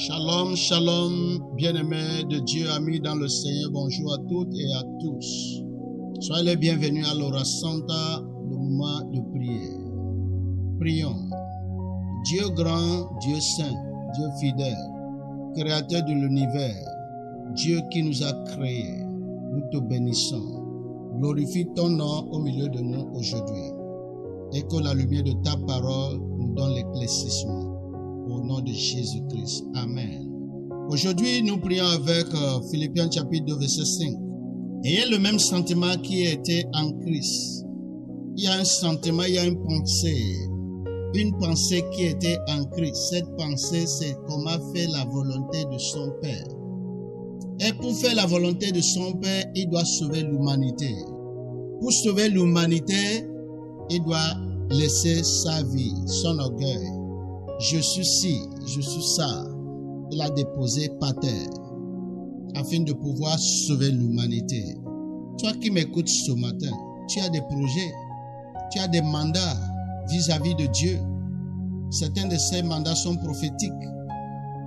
Shalom, shalom, bien-aimés de Dieu, amis dans le Seigneur, bonjour à toutes et à tous. Soyez les bienvenus à l'Hora Santa, le moment de prière. Prions. Dieu grand, Dieu saint, Dieu fidèle, créateur de l'univers, Dieu qui nous a créés, nous te bénissons. Glorifie ton nom au milieu de nous aujourd'hui et que la lumière de ta parole nous donne l'éclaircissement. Au nom de Jésus-Christ. Amen. Aujourd'hui, nous prions avec Philippiens chapitre 2, verset 5. Ayez le même sentiment qui était en Christ. Il y a un sentiment, il y a une pensée qui était en Christ. Cette pensée, c'est comment faire la volonté de son Père. Et pour faire la volonté de son Père, il doit sauver l'humanité. Pour sauver l'humanité, il doit laisser sa vie, son orgueil. Je suis ci, je suis ça. Il a déposé par terre afin de pouvoir sauver l'humanité. Toi qui m'écoutes ce matin, tu as des projets, tu as des mandats vis-à-vis de Dieu. Certains de ces mandats sont prophétiques,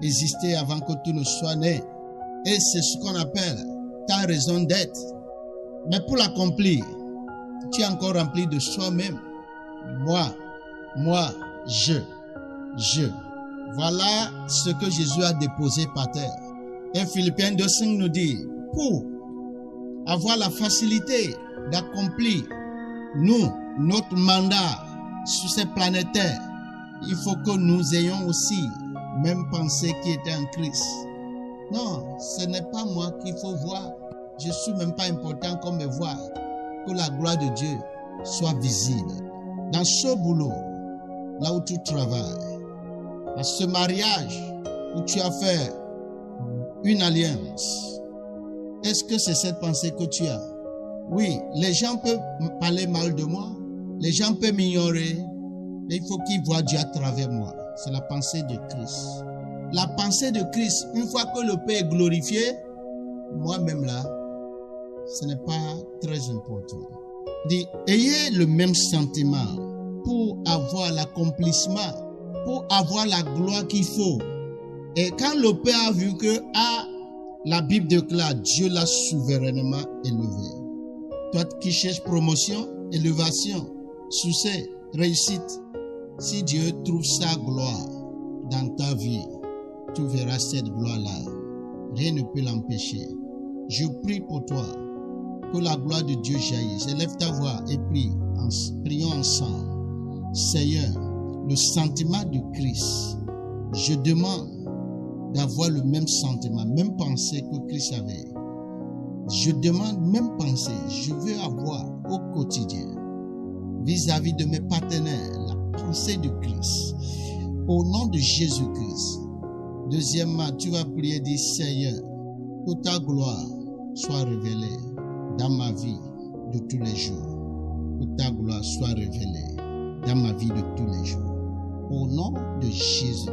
existaient avant que tu ne sois né. Et c'est ce qu'on appelle ta raison d'être. Mais pour l'accomplir, tu es encore rempli de soi-même. Moi, je. Voilà ce que Jésus a déposé par terre. Et Philippiens 2,5 nous dit, pour avoir la facilité d'accomplir notre mandat sur cette planète terre, il faut que nous ayons aussi même pensée qui était en Christ. Non, ce n'est pas moi qu'il faut voir. Je ne suis même pas important qu'on me voie. Que la gloire de Dieu soit visible. Dans ce boulot, là où tu travailles, dans ce mariage où tu as fait une alliance, est-ce que c'est cette pensée que tu as? Oui, les gens peuvent parler mal de moi, les gens peuvent m'ignorer, mais il faut qu'ils voient Dieu à travers moi. C'est la pensée de Christ. La pensée de Christ, une fois que le Père est glorifié, moi-même là, ce n'est pas très important. Dit, ayez le même sentiment pour avoir l'accomplissement, pour avoir la gloire qu'il faut. Et quand le Père a vu que la Bible déclare, Dieu l'a souverainement élevé. Toi qui cherches promotion, élévation, succès, réussite, si Dieu trouve sa gloire dans ta vie, tu verras cette gloire-là. Rien ne peut l'empêcher. Je prie pour toi que la gloire de Dieu jaillisse. Élève ta voix et prie. Prions ensemble. Seigneur, le sentiment de Christ, je demande d'avoir le même sentiment, même pensée que Christ avait. Je demande même pensée, je veux avoir au quotidien, vis-à-vis de mes partenaires, la pensée de Christ, au nom de Jésus-Christ. Deuxièmement, tu vas prier, dire Seigneur, que ta gloire soit révélée dans ma vie de tous les jours. Que ta gloire soit révélée dans ma vie de tous les jours. Au nom de Jésus.